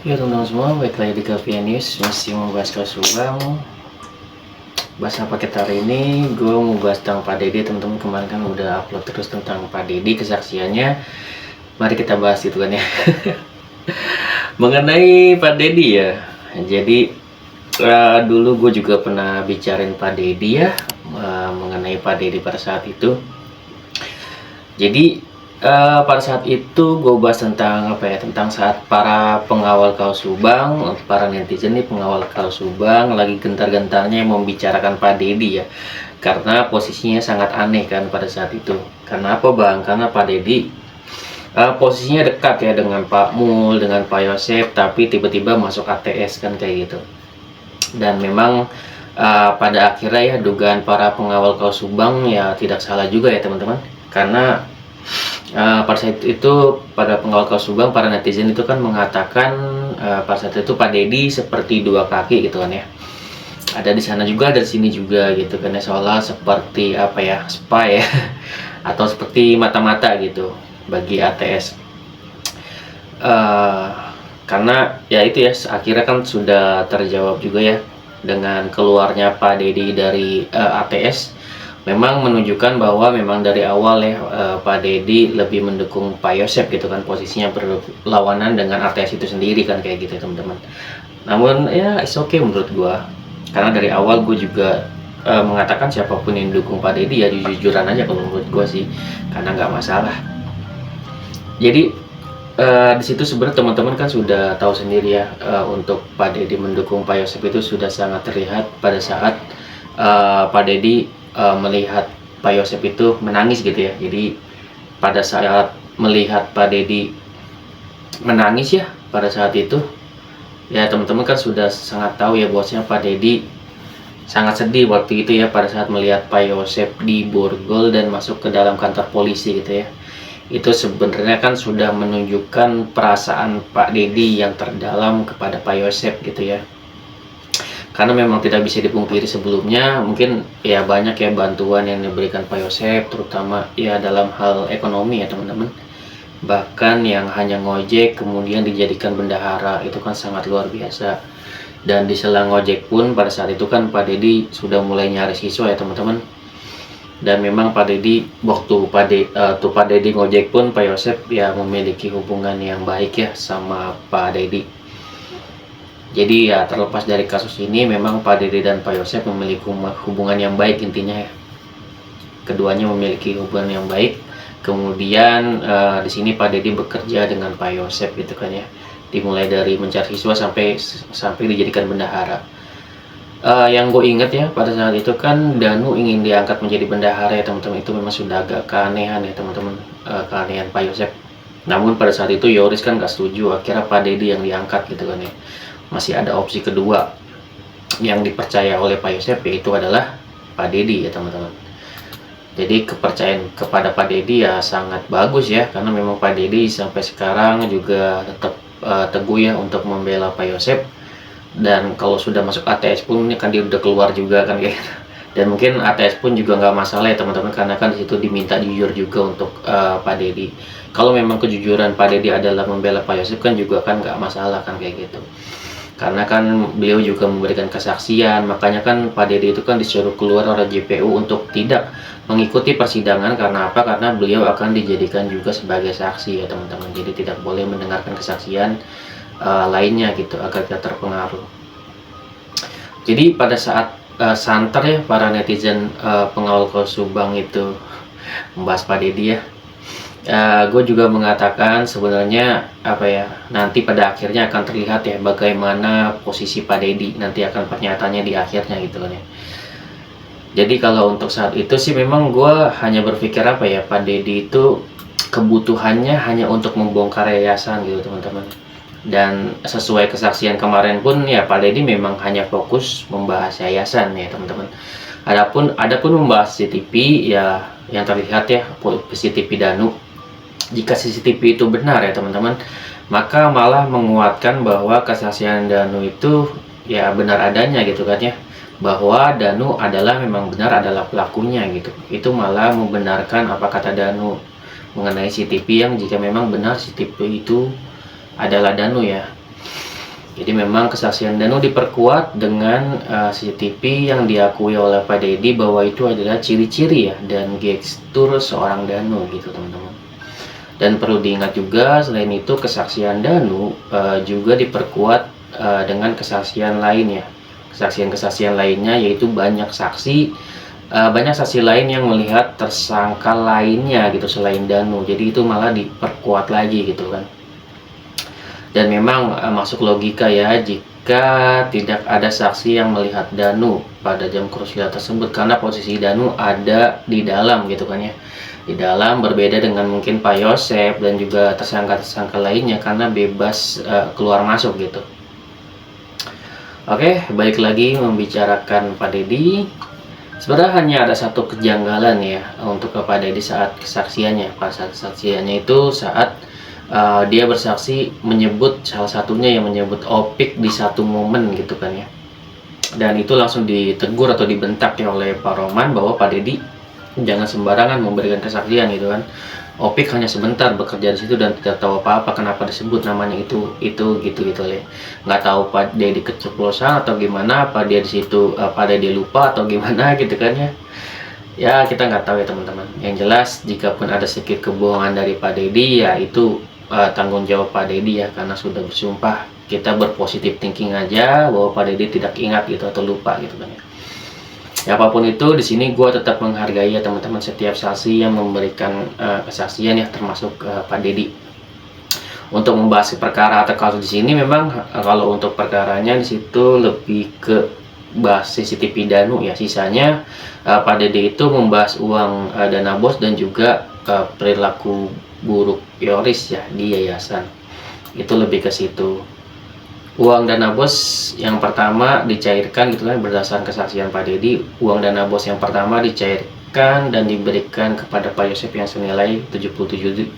Ya teman-teman semua, balik lagi di Kavian News. Masih membahas kasus Subang. Bahas apa kita hari ini? Gue mau bahas tentang Pak Deddy. Teman-teman kemarin kan udah upload terus tentang Pak Deddy, kesaksiannya. Mari kita bahas itu kan ya. Mengenai Pak Deddy ya. Jadi dulu gue juga pernah bicarain Pak Deddy ya, mengenai Pak Deddy pada saat itu. Jadi pada saat itu gue bahas tentang apa ya, tentang saat para pengawal kaos Subang, para netizen nih pengawal kaos Subang lagi gentar-gentarnya membicarakan Pak Deddy ya, karena posisinya sangat aneh kan pada saat itu. Karena apa bang? Karena Pak Deddy posisinya dekat ya dengan Pak Mul, dengan Pak Yosep, tapi tiba-tiba masuk ATS kan kayak gitu. Dan memang pada akhirnya ya dugaan para pengawal kaos Subang ya tidak salah juga ya teman-teman, karena pada saat itu pada pengawal kaos Subang, para netizen itu kan mengatakan pada saat itu Pak Deddy seperti dua kaki gitu kan ya, ada di sana juga, ada di sini juga gitu kan ya, seolah seperti apa ya, spy ya atau seperti mata-mata gitu bagi ATS. Karena ya itu ya, akhirnya kan sudah terjawab juga ya dengan keluarnya Pak Deddy dari ATS. Memang menunjukkan bahwa memang dari awal ya Pak Deddy lebih mendukung Pak Yosep gitu kan, posisinya berlawanan dengan ATS itu sendiri kan kayak gitu teman-teman. Namun ya it's okay menurut gua, karena dari awal gue juga mengatakan siapapun yang dukung Pak Deddy ya jujuran aja kalau menurut gua sih, karena nggak masalah. Jadi di situ sebenarnya teman-teman kan sudah tahu sendiri ya, untuk Pak Deddy mendukung Pak Yosep itu sudah sangat terlihat pada saat Pak Deddy melihat Pak Yosep itu menangis gitu ya. Jadi pada saat melihat Pak Deddy menangis ya pada saat itu, ya teman-teman kan sudah sangat tahu ya bahwasanya Pak Deddy sangat sedih waktu itu ya pada saat melihat Pak Yosep diborgol dan masuk ke dalam kantor polisi gitu ya. Itu sebenarnya kan sudah menunjukkan perasaan Pak Deddy yang terdalam kepada Pak Yosep gitu ya. Karena memang tidak bisa dipungkiri sebelumnya mungkin ya banyak ya bantuan yang diberikan Pak Yosep, terutama ya dalam hal ekonomi ya teman-teman. Bahkan yang hanya ngojek kemudian dijadikan bendahara itu kan sangat luar biasa. Dan di sela ngojek pun pada saat itu kan Pak Deddy sudah mulai nyari siswa ya teman-teman. Dan memang Pak Deddy waktu Pak Deddy ngojek pun Pak Yosep ya memiliki hubungan yang baik ya sama Pak Deddy. Jadi ya terlepas dari kasus ini memang Pak Deddy dan Pak Yosep memiliki hubungan yang baik intinya ya. Keduanya memiliki hubungan yang baik. Kemudian di sini Pak Deddy bekerja dengan Pak Yosep gitu kan ya. Dimulai dari mencari siswa sampai dijadikan bendahara. Yang gue inget ya pada saat itu kan Danu ingin diangkat menjadi bendahara ya teman-teman. Itu memang sudah agak keanehan ya teman-teman, keanehan Pak Yosep. Namun pada saat itu Yoris kan gak setuju, akhirnya Pak Deddy yang diangkat gitu kan ya. Masih ada opsi kedua yang dipercaya oleh Pak Yosep, yaitu adalah Pak Deddy ya teman-teman. Jadi kepercayaan kepada Pak Deddy ya sangat bagus ya, karena memang Pak Deddy sampai sekarang juga tetap teguh ya untuk membela Pak Yosep. Dan kalau sudah masuk ATS pun ini kan dia udah keluar juga kan kayak gitu. Dan mungkin ATS pun juga nggak masalah ya teman-teman, karena kan disitu diminta jujur juga untuk Pak Deddy. Kalau memang kejujuran Pak Deddy adalah membela Pak Yosep kan juga kan nggak masalah kan kayak gitu, karena kan beliau juga memberikan kesaksian. Makanya kan Pak Deddy itu kan disuruh keluar oleh JPU untuk tidak mengikuti persidangan. Karena apa? Karena beliau akan dijadikan juga sebagai saksi ya teman-teman, jadi tidak boleh mendengarkan kesaksian lainnya gitu agar tidak terpengaruh. Jadi pada saat santer ya para netizen pengawal kaos Subang itu membahas Pak Deddy ya, gue juga mengatakan sebenarnya apa ya, nanti pada akhirnya akan terlihat ya bagaimana posisi Pak Deddy, nanti akan pernyataannya di akhirnya gitu kan ya. Jadi kalau untuk saat itu sih memang gue hanya berpikir apa ya, Pak Deddy itu kebutuhannya hanya untuk membongkar yayasan gitu teman-teman. Dan sesuai kesaksian kemarin pun ya Pak Deddy memang hanya fokus membahas yayasan ya teman-teman. Adapun membahas CCTV ya yang terlihat ya CCTV Danu, jika CCTV itu benar ya teman-teman, maka malah menguatkan bahwa kesaksian Danu itu ya benar adanya gitu kan ya, bahwa Danu adalah memang benar adalah pelakunya gitu. Itu malah membenarkan apa kata Danu mengenai CCTV, yang jika memang benar CCTV itu adalah Danu ya. Jadi memang kesaksian Danu diperkuat dengan CCTV yang diakui oleh Pak Dedi bahwa itu adalah ciri-ciri ya dan gestur seorang Danu gitu teman-teman. Dan perlu diingat juga selain itu kesaksian Danu juga diperkuat dengan kesaksian lainnya. Kesaksian-kesaksian lainnya yaitu banyak saksi lain yang melihat tersangka lainnya gitu selain Danu. Jadi itu malah diperkuat lagi gitu kan. Dan memang masuk logika ya jika tidak ada saksi yang melihat Danu pada jam krusial tersebut, karena posisi Danu ada di dalam gitu kan ya, di dalam, berbeda dengan mungkin Pak Yosep dan juga tersangka-tersangka lainnya karena bebas keluar masuk gitu. Oke, balik lagi membicarakan Pak Dedi. Sebenarnya hanya ada satu kejanggalan ya untuk Pak Dedi saat kesaksiannya. Pada saat kesaksiannya itu saat dia bersaksi menyebut salah satunya yang menyebut Opik di satu momen gitu kan ya, dan itu langsung ditegur atau dibentak ya oleh Pak Roman bahwa Pak Dedi jangan sembarangan memberikan kesaksian gitu kan. Opik hanya sebentar bekerja di situ dan tidak tahu apa-apa kenapa disebut namanya itu gitu ya, nggak tahu Pak Dedi keceplosan atau gimana, apa dia di situ Pak Dedi lupa atau gimana gitu kan ya. Ya kita nggak tahu ya teman-teman. Yang jelas jika pun ada sedikit kebohongan dari Pak Dedi ya itu tanggung jawab Pak Dedi ya, karena sudah bersumpah. Kita berpositif thinking aja bahwa Pak Dedi tidak ingat gitu atau lupa gitu kan ya. Ya apapun itu di sini gue tetap menghargai ya teman-teman setiap saksi yang memberikan kesaksian ya, termasuk Pak Dedi. Untuk membahas perkara atau kasus di sini memang kalau untuk perkaranya di situ lebih ke bahas CCTV Danu ya, sisanya Pak Dedi itu membahas uang dana bos dan juga perilaku buruk Yoris ya di yayasan. Itu lebih ke situ. Uang dana bos yang pertama dicairkan gitu kan, berdasarkan kesaksian Pak Dedi, uang dana bos yang pertama dicairkan dan diberikan kepada Pak Yosep yang senilai 77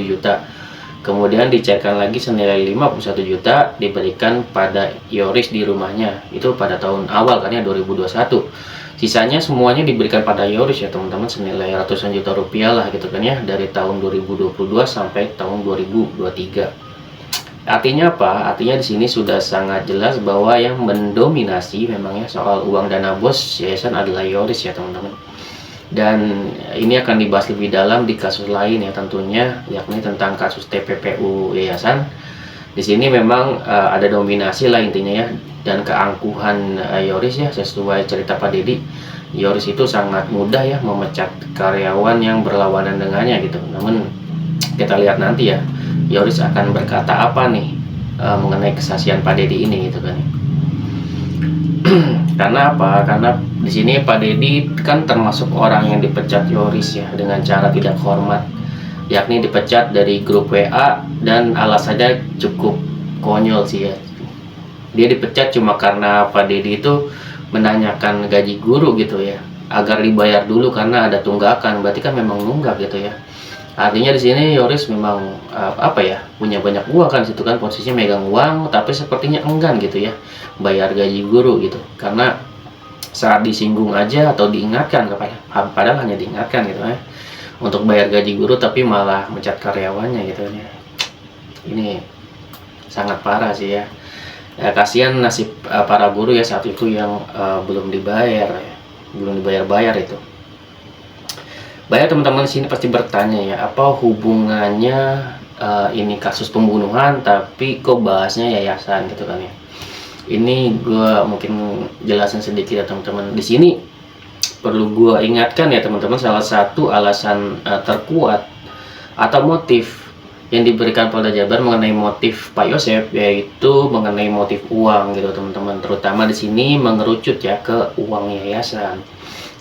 juta. Kemudian dicairkan lagi senilai 51 juta diberikan pada Yoris di rumahnya. Itu pada tahun awal kan ya, 2021. Sisanya semuanya diberikan pada Yoris ya teman-teman, senilai ratusan juta rupiah lah gitu kan ya, dari tahun 2022 sampai tahun 2023. Artinya apa? Artinya di sini sudah sangat jelas bahwa yang mendominasi memangnya soal uang dana bos yayasan adalah Yoris ya teman-teman. Dan ini akan dibahas lebih dalam di kasus lain ya tentunya, yakni tentang kasus TPPU yayasan. Di sini memang ada dominasi lah intinya ya, dan keangkuhan Yoris ya, sesuai cerita Pak Dedi. Yoris itu sangat mudah ya memecat karyawan yang berlawanan dengannya gitu. Namun kita lihat nanti ya, Yoris akan berkata apa nih mengenai kesaksian Pak Dedi ini gitu kan. Karena apa? Karena di sini Pak Dedi kan termasuk orang yang dipecat Yoris ya dengan cara tidak hormat, yakni dipecat dari grup WA, dan alasannya cukup konyol sih ya. Dia dipecat cuma karena Pak Dedi itu menanyakan gaji guru gitu ya, agar dibayar dulu karena ada tunggakan. Berarti kan memang nunggak gitu ya. Artinya di sini Yoris memang apa ya, punya banyak uang kan situ kan, posisinya megang uang tapi sepertinya enggan gitu ya bayar gaji guru gitu, karena saat disinggung aja atau diingatkan kepada, padahal hanya diingatkan gitu ya untuk bayar gaji guru, tapi malah mencat karyawannya gitu ya. Ini sangat parah sih ya. Kasihan nasib para guru ya saat itu yang belum dibayar ya, belum dibayar itu. Banyak teman-teman di sini pasti bertanya ya, apa hubungannya ini kasus pembunuhan tapi kok bahasnya yayasan gitu kan ya. Ini gue mungkin jelasin sedikit ya teman-teman. Di sini perlu gue ingatkan ya teman-teman, salah satu alasan terkuat atau motif yang diberikan Polda Jabar mengenai motif Pak Yosep yaitu mengenai motif uang gitu teman-teman, terutama di sini mengerucut ya ke uang yayasan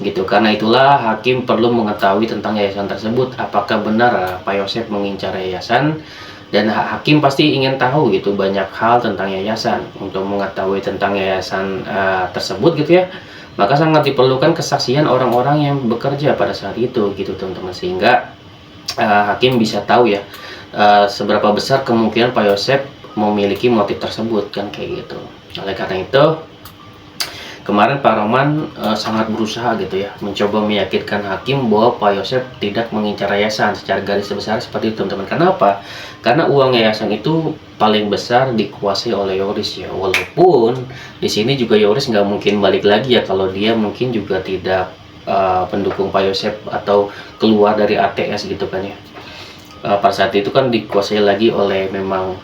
gitu. Karena itulah hakim perlu mengetahui tentang yayasan tersebut, apakah benar Pak Yosep mengincar yayasan, dan hakim pasti ingin tahu gitu banyak hal tentang yayasan. Untuk mengetahui tentang yayasan tersebut gitu ya, maka sangat diperlukan kesaksian orang-orang yang bekerja pada saat itu gitu teman-teman, sehingga hakim bisa tahu ya seberapa besar kemungkinan Pak Yosep memiliki motif tersebut kan kayak gitu. Oleh karena itu kemarin Pak Roman sangat berusaha gitu ya, mencoba meyakinkan hakim bahwa Pak Yosef tidak mengincar yayasan secara garis besar seperti itu teman-teman. Kenapa? Karena uang yayasan itu paling besar dikuasai oleh Yoris ya. Walaupun di sini juga Yoris nggak mungkin balik lagi ya kalau dia mungkin juga tidak pendukung Pak Yosef atau keluar dari ATS gitu kan ya. Pada saat itu kan dikuasai lagi oleh memang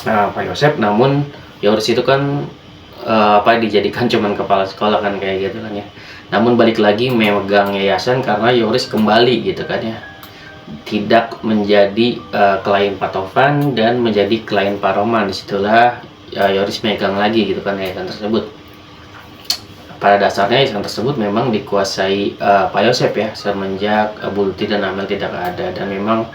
Pak Yosef, namun Yoris itu kan dijadikan cuman kepala sekolah kan kayak gitu kan ya. Namun balik lagi memegang yayasan karena Yoris kembali gitu kan ya, tidak menjadi klien Pak Tovan dan menjadi klien Pak Roman. Disitulah Yoris megang lagi gitu kan yayasan tersebut. Pada dasarnya yayasan tersebut memang dikuasai Pak Yosef ya, semenjak Bu Luti dan Amel tidak ada. Dan memang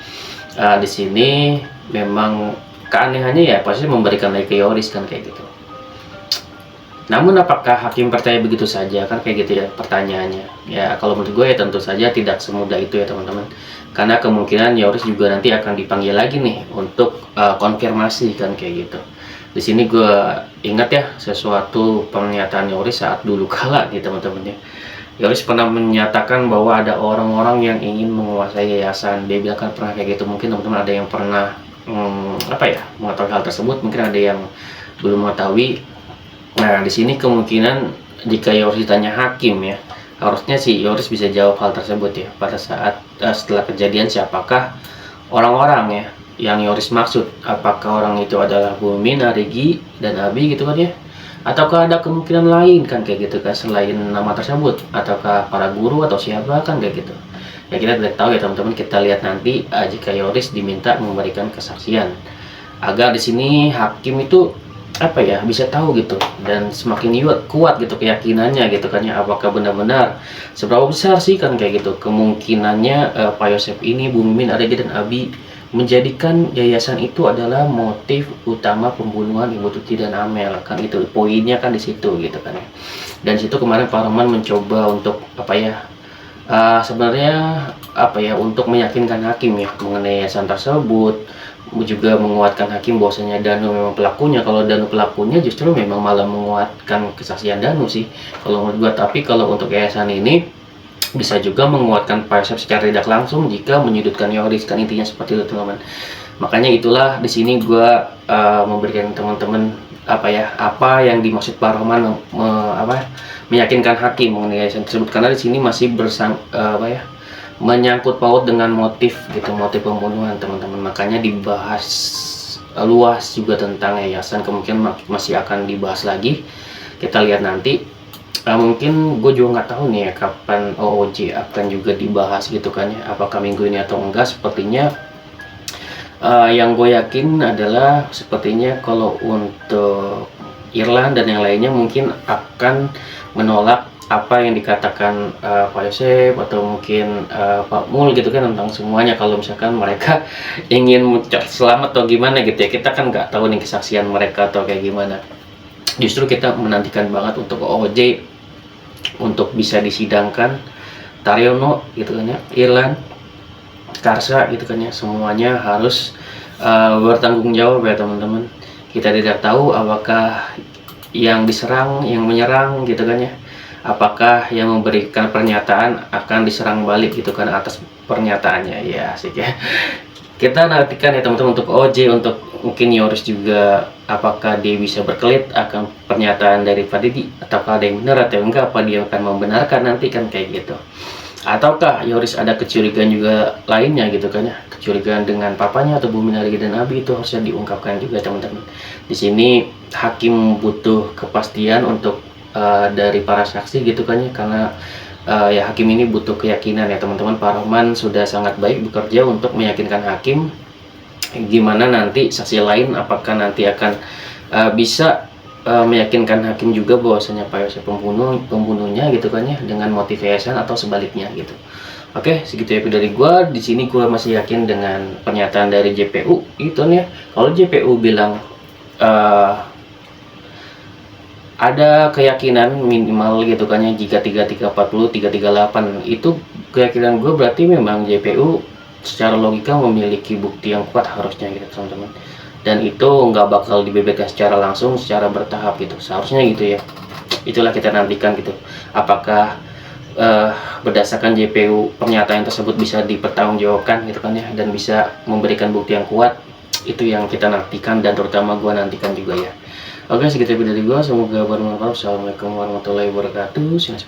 di sini memang keanehannya ya pasti memberikan lagi ke Yoris kan kayak gitu. Namun apakah hakim percaya begitu saja, kan kayak gitu ya pertanyaannya. Ya kalau menurut gue ya tentu saja tidak semudah itu ya teman-teman. Karena kemungkinan Yoris juga nanti akan dipanggil lagi nih untuk konfirmasi kan kayak gitu. Di sini gue ingat ya sesuatu pernyataan Yoris saat dulu kala nih teman-teman ya. Yoris pernah menyatakan bahwa ada orang-orang yang ingin menguasai yayasan. Dia bilang kan pernah kayak gitu. Mungkin teman-teman ada yang pernah mengetahui hal tersebut, mungkin ada yang belum mengetahui. Nah, di sini kemungkinan jika Yoris ditanya hakim ya, harusnya si Yoris bisa jawab hal tersebut ya. Pada saat setelah kejadian siapakah orang-orang ya yang Yoris maksud? Apakah orang itu adalah Bu Mina, Regi, dan Abi gitu kan ya? Ataukah ada kemungkinan lain kan kayak gitu kan selain nama tersebut? Ataukah para guru atau siapa kan kayak gitu? Ya kita tidak tahu ya teman-teman. Kita lihat nanti jika Yoris diminta memberikan kesaksian. Agar di sini hakim itu bisa tahu gitu dan semakin kuat gitu keyakinannya gitu kan ya, apakah benar-benar seberapa besar sih kan kayak gitu kemungkinannya Pak Yosef ini, Bu Mimin, Aregi, dan Abi menjadikan yayasan itu adalah motif utama pembunuhan Ibu Tuti dan Amel kan, itu poinnya kan di situ gitu kan ya. Dan situ kemarin Pak Roman mencoba untuk sebenarnya untuk meyakinkan hakim ya mengenai yayasan tersebut, juga menguatkan hakim bahwasanya Danu memang pelakunya. Kalau Danu pelakunya justru memang malah menguatkan kesaksian Danu sih kalau menurut gua. Tapi kalau untuk yayasan ini bisa juga menguatkan Pak Yosef secara tidak langsung jika menyudutkan Yoris kan, intinya seperti itu teman-teman. Makanya itulah di sini gua memberikan teman-teman apa yang dimaksud Pak Roman meyakinkan hakim mengenai yayasan tersebut, karena di sini masih menyangkut paut dengan motif gitu, motif pembunuhan teman-teman. Makanya dibahas luas juga tentang yayasan, kemungkinan masih akan dibahas lagi. Kita lihat nanti. Mungkin gue juga nggak tahu nih ya kapan OOJ akan juga dibahas gitu kan ya, apakah minggu ini atau enggak. Sepertinya yang gue yakin adalah sepertinya kalau untuk Irland dan yang lainnya mungkin akan menolak apa yang dikatakan Pak Yosef atau mungkin Pak Mul gitu kan tentang semuanya. Kalau misalkan mereka ingin selamat atau gimana gitu ya, kita kan nggak tahu nih kesaksian mereka atau kayak gimana. Justru kita menantikan banget untuk OOJ untuk bisa disidangkan Taryono gitu kan ya, Irland, Karsa gitu kan ya, semuanya harus bertanggung jawab ya teman-teman. Kita tidak tahu apakah yang diserang, yang menyerang gitu kan ya, apakah yang memberikan pernyataan akan diserang balik gitu kan atas pernyataannya ya, asik ya. Kita nantikan ya teman-teman untuk OJ, untuk mungkin Yoris juga, apakah dia bisa berkelit akan pernyataan dari Pak Didi, ataukah ada yang benar atau enggak, apa dia akan membenarkan nanti kan kayak gitu. Ataukah Yoris ada kecurigaan juga lainnya gitu kan ya, kecurigaan dengan papanya atau Bu Minari dan Abi, itu harusnya diungkapkan juga teman-teman. Di sini hakim butuh kepastian untuk dari para saksi gitu kan ya, karena ya hakim ini butuh keyakinan ya teman-teman. Pak Roman sudah sangat baik bekerja untuk meyakinkan hakim. Gimana nanti saksi lain, apakah nanti akan bisa meyakinkan hakim juga bahwasanya Pak Yosef pembunuhnya gitu kan ya, dengan motif yayasan atau sebaliknya gitu. Oke, segitu ya dari gua. Di sini gua masih yakin dengan pernyataan dari JPU itu nih ya. Kalau JPU bilang ada keyakinan minimal gitu kan ya, jika 3340 338 itu keyakinan gue, berarti memang JPU secara logika memiliki bukti yang kuat harusnya gitu teman-teman. Dan itu nggak bakal dibeberkan secara langsung, secara bertahap gitu, seharusnya gitu ya. itulah kita nantikan gitu. Apakah berdasarkan JPU pernyataan tersebut bisa dipertanggungjawabkan gitu kan ya, dan bisa memberikan bukti yang kuat. Itu yang kita nantikan dan terutama gua nantikan juga ya. Oke, segitu dari gua, semoga bermanfaat. Assalamualaikum warahmatullahi wabarakatuh. Sinas